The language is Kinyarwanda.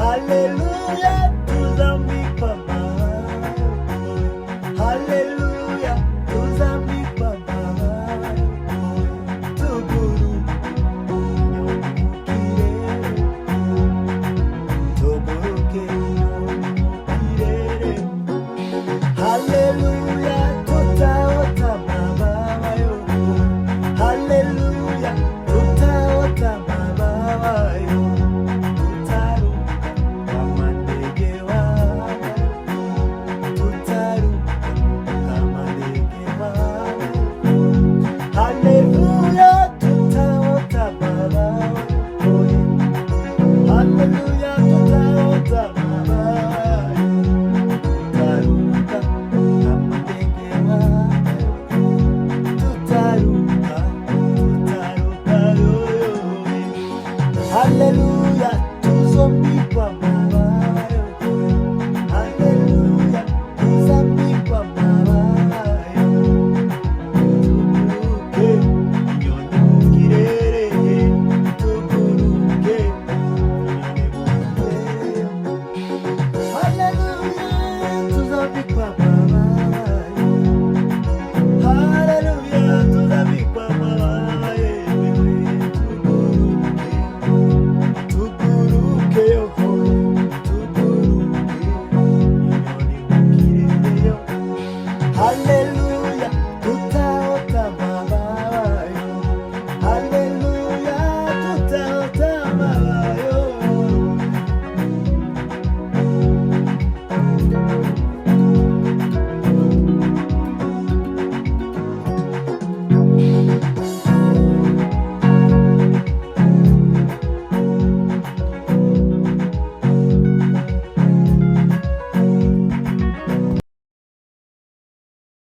Haleluya, tuzambikwa Haleluya, tuzambikwa tuguru tuguruke kirere. Haleluya, tutaota mababa yo. Haleluya, tutaota mababa yo. Tutaruka kama ndege wao. Tutaruka kama ndege wao. Haleluya, tutaota mababa yo. Haleluya, tutaota mababa yo. Tutaruka kama ndege wao. Tutaruka yo. Haleluya, tuzambikwa